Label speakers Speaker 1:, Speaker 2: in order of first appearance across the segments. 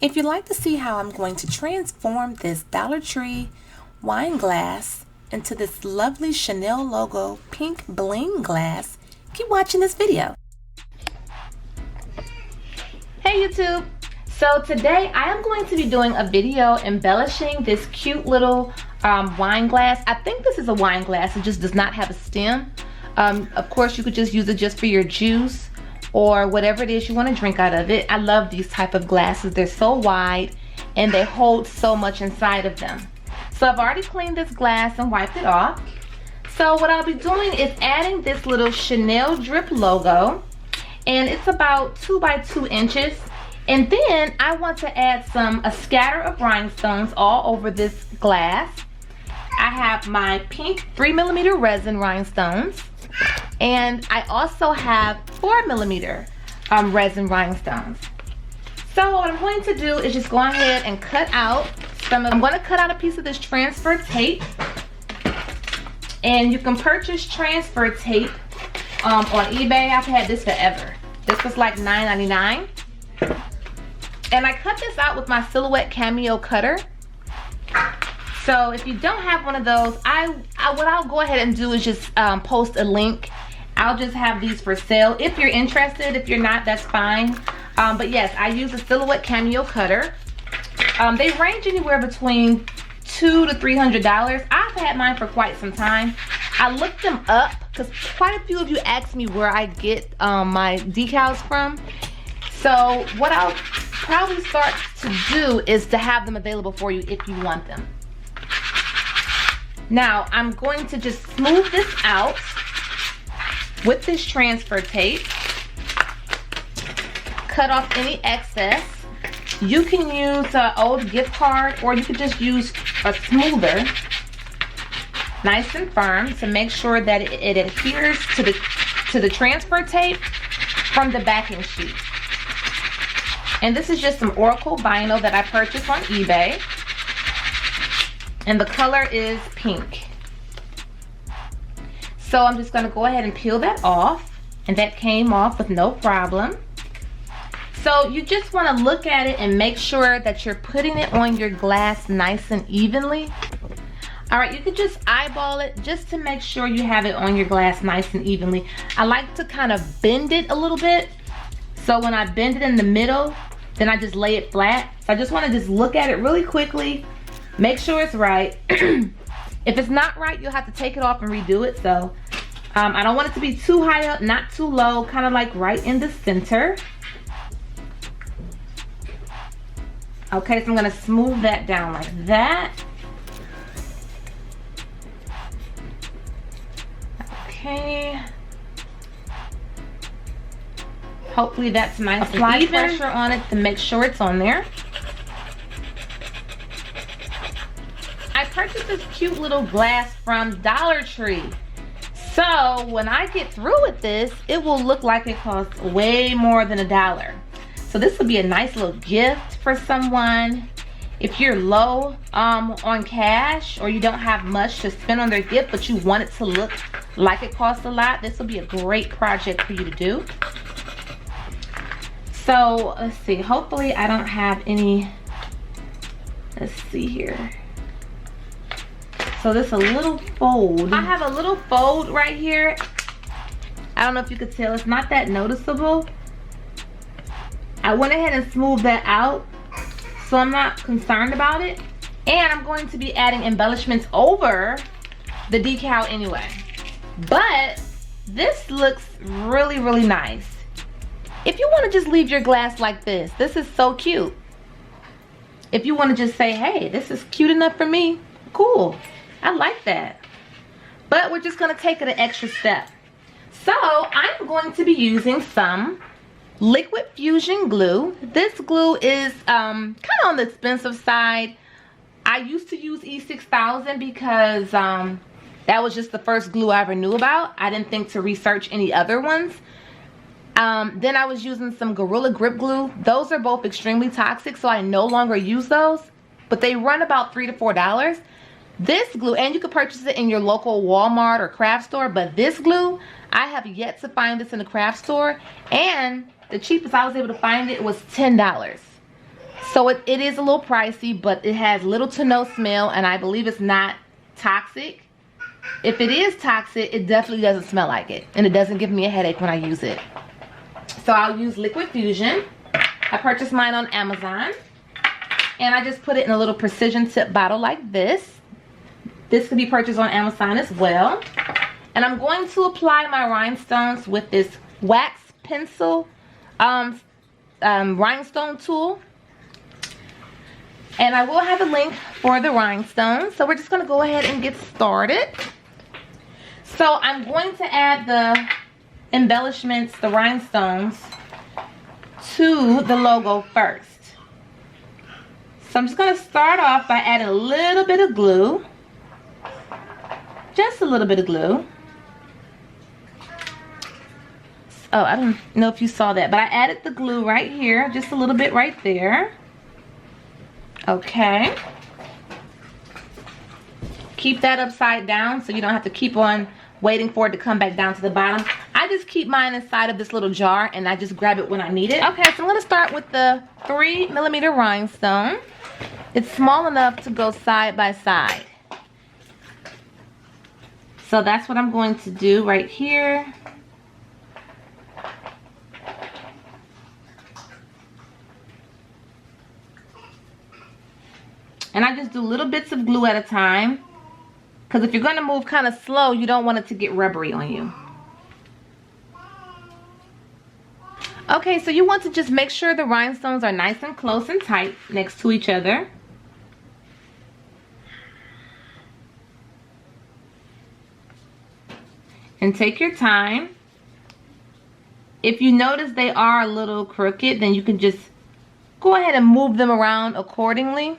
Speaker 1: If you'd like to see how I'm going to transform this Dollar Tree wine glass into this lovely Chanel logo pink bling glass, keep watching this video. Hey YouTube! So today I am going to be doing a video embellishing this cute little wine glass. I think this is a wine glass, it just does not have a stem. Of course you could just use it just for your juice or whatever it is you want to drink out of it. I love these type of glasses. They're so wide and they hold so much inside of them. So I've already cleaned this glass and wiped it off. So what I'll be doing is adding this little Chanel drip logo, and it's about 2 by 2 inches. And then I want to add a scatter of rhinestones all over this glass. I have my pink 3mm resin rhinestones, and I also have 4mm resin rhinestones. So what I'm going to do is just go ahead and cut out I'm going to cut out a piece of this transfer tape, and you can purchase transfer tape on eBay. I've had this forever. This was like $9.99, and I cut this out with my Silhouette Cameo cutter. So if you don't have one of those, what I'll go ahead and do is just post a link. I'll just have these for sale if you're interested. If you're not, that's fine. But yes, I use a Silhouette Cameo cutter. They range anywhere between $200 to $300. I've had mine for quite some time. I looked them up because quite a few of you asked me where I get my decals from. So what I'll probably start to do is to have them available for you if you want them. Now I'm going to just smooth this out with this transfer tape. Cut off any excess. You can use an old gift card, or you could just use a smoother, nice and firm, to make sure that it adheres to the transfer tape from the backing sheet. And this is just some Oracle vinyl that I purchased on eBay, and the color is pink. So I'm just going to go ahead and peel that off, and that came off with no problem. So you just want to look at it and make sure that you're putting it on your glass nice and evenly. Alright, you can just eyeball it just to make sure you have it on your glass nice and evenly. I like to kind of bend it a little bit. So when I bend it in the middle, then I just lay it flat. So I just want to just look at it really quickly, make sure it's right. If it's not right, you'll have to take it off and redo it. So I don't want it to be too high up, not too low, kind of like right in the center. Okay, so I'm going to smooth that down like that. Okay. Hopefully that's nice. Apply pressure on it to make sure it's on there. I purchased this cute little glass from Dollar Tree. So when I get through with this, it will look like it costs way more than $1. So this would be a nice little gift for someone. If you're low on cash, or you don't have much to spend on their gift, but you want it to look like it costs a lot, this will be a great project for you to do. So let's see, hopefully I don't have any, let's see here. So this a little fold. I have a little fold right here. I don't know if you could tell, it's not that noticeable. I went ahead and smoothed that out, so I'm not concerned about it. And I'm going to be adding embellishments over the decal anyway. But this looks really, really nice. If you want to just leave your glass like this, this is so cute. If you want to just say, hey, this is cute enough for me, cool. I like that. But we're just going to take it an extra step. So I'm going to be using some liquid fusion glue. This glue is kind of on the expensive side. I used to use E6000 because that was just the first glue I ever knew about. I didn't think to research any other ones. Then I was using some Gorilla Grip glue. Those are both extremely toxic, so I no longer use those, but they run about $3 to $4. This glue, and you can purchase it in your local Walmart or craft store, but this glue, I have yet to find this in a craft store, and the cheapest I was able to find it was $10. So it is a little pricey, but it has little to no smell, and I believe it's not toxic. If it is toxic, it definitely doesn't smell like it, and it doesn't give me a headache when I use it. So I'll use Liquid Fusion. I purchased mine on Amazon, and I just put it in a little precision tip bottle like this. This could be purchased on Amazon as well. And I'm going to apply my rhinestones with this wax pencil rhinestone tool. And I will have a link for the rhinestones. So we're just going to go ahead and get started. So I'm going to add the embellishments, the rhinestones, to the logo first. So I'm just going to start off by adding a little bit of glue. Just a little bit of glue. Oh, I don't know if you saw that, but I added the glue right here, just a little bit right there. Okay. Keep that upside down so you don't have to keep on waiting for it to come back down to the bottom. I just keep mine inside of this little jar and I just grab it when I need it. Okay, so I'm going to start with the 3mm rhinestone. It's small enough to go side by side. So that's what I'm going to do right here. And I just do little bits of glue at a time. Because if you're going to move kind of slow, you don't want it to get rubbery on you. Okay, so you want to just make sure the rhinestones are nice and close and tight next to each other. And take your time. If you notice they are a little crooked, then you can just go ahead and move them around accordingly.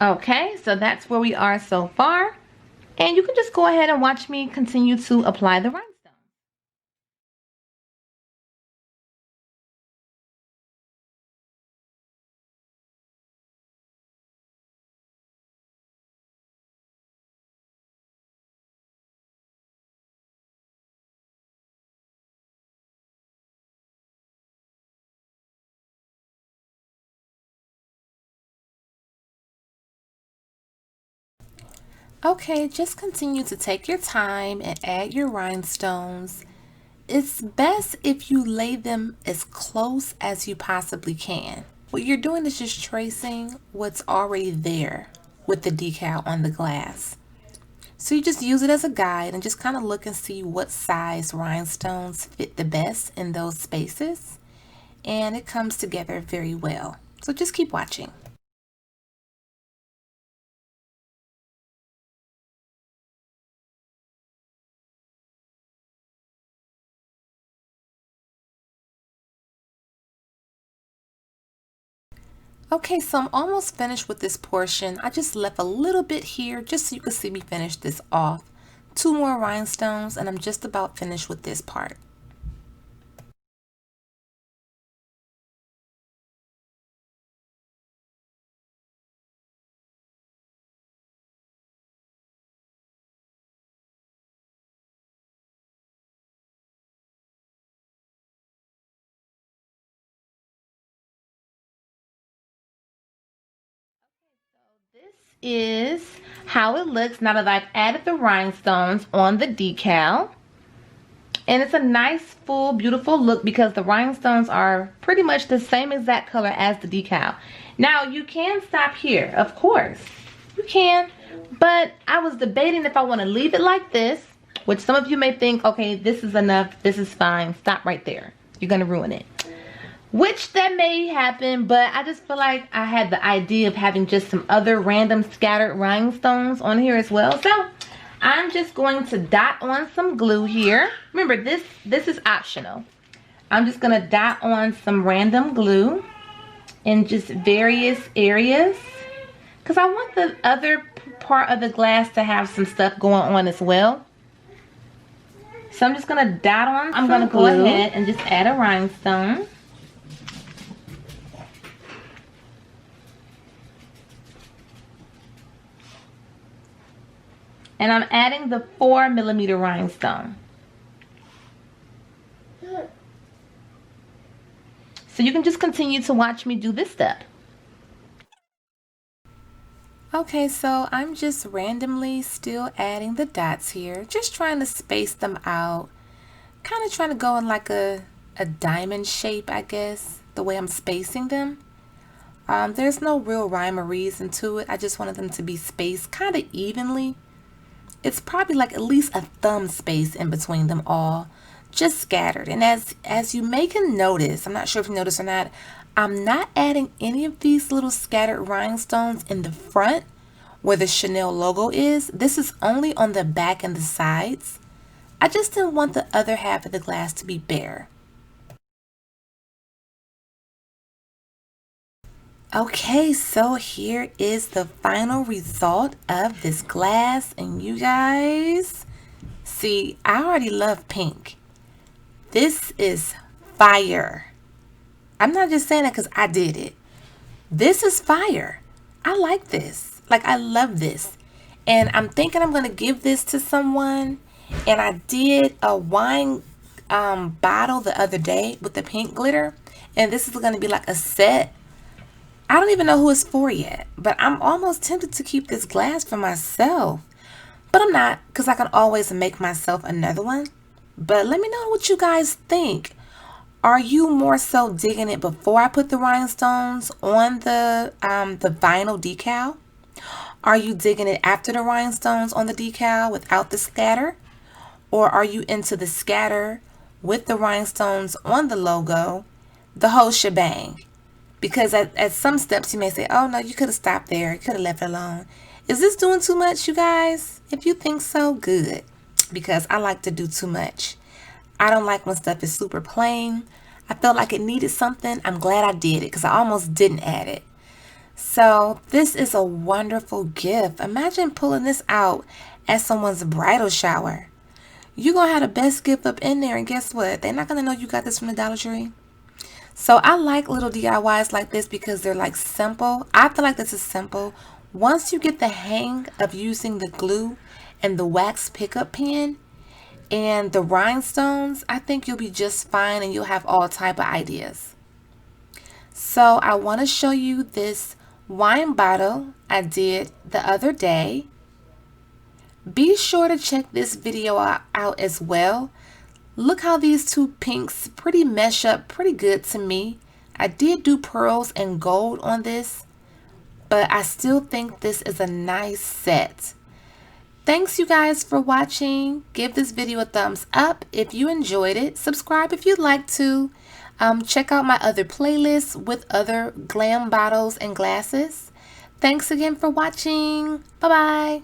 Speaker 1: Okay, so that's where we are so far. And you can just go ahead and watch me continue to apply the rhinestone. Okay, just continue to take your time and add your rhinestones. It's best if you lay them as close as you possibly can. What you're doing is just tracing what's already there with the decal on the glass. So you just use it as a guide and just kind of look and see what size rhinestones fit the best in those spaces. And it comes together very well. So just keep watching. Okay, so I'm almost finished with this portion. I just left a little bit here just so you can see me finish this off. 2 more rhinestones and I'm just about finished with this part. This is how it looks now that I've added the rhinestones on the decal. And it's a nice, full, beautiful look because the rhinestones are pretty much the same exact color as the decal. Now, you can stop here, of course. You can, but I was debating if I want to leave it like this, which some of you may think, okay, this is enough, this is fine, stop right there. You're going to ruin it. Which that may happen, but I just feel like I had the idea of having just some other random scattered rhinestones on here as well. So I'm just going to dot on some glue here. Remember, this is optional. I'm just going to dot on some random glue in just various areas because I want the other part of the glass to have some stuff going on as well. So I'm just going to dot on. I'm going to go ahead and just add a rhinestone. And I'm adding the 4mm rhinestone. So you can just continue to watch me do this step. Okay, so I'm just randomly still adding the dots here, just trying to space them out, kind of trying to go in like a diamond shape, I guess, the way I'm spacing them. There's no real rhyme or reason to it. I just wanted them to be spaced kind of evenly. It's probably like at least a thumb space in between them all, just scattered. And as you may can notice, I'm not sure if you noticed or not, I'm not adding any of these little scattered rhinestones in the front where the Chanel logo is. This is only on the back and the sides. I just didn't want the other half of the glass to be bare. Okay, so here is the final result of this glass, and you guys see, I already love pink. This is fire. I'm not just saying that because I did it. This is fire. I like this. Like, I love this. And I'm thinking I'm going to give this to someone. And I did a wine bottle the other day with the pink glitter. And this is going to be like a set. I don't even know who it's for yet. But I'm almost tempted to keep this glass for myself. But I'm not, because I can always make myself another one. But let me know what you guys think. Are you more so digging it before I put the rhinestones on the vinyl decal? Are you digging it after the rhinestones on the decal without the scatter? Or are you into the scatter with the rhinestones on the logo, the whole shebang? Because at some steps you may say, oh no, you could have stopped there. You could have left it alone. Is this doing too much, you guys? If you think so, good. Because I like to do too much. I don't like when stuff is super plain. I felt like it needed something. I'm glad I did it because I almost didn't add it. So this is a wonderful gift. Imagine pulling this out at someone's bridal shower. You're going to have the best gift up in there, and guess what? They're not going to know you got this from the Dollar Tree. So I like little DIYs like this because they're like simple. I feel like this is simple. Once you get the hang of using the glue and the wax pickup pen and the rhinestones, I think you'll be just fine and you'll have all type of ideas. So I want to show you this wine bottle I did the other day. Be sure to check this video out as well. Look how these two pinks pretty mesh up pretty good to me. I did do pearls and gold on this, but I still think this is a nice set. Thanks you guys for watching. Give this video a thumbs up if you enjoyed it. Subscribe if you'd like to. Check out my other playlists with other glam bottles and glasses. Thanks again for watching. Bye-bye.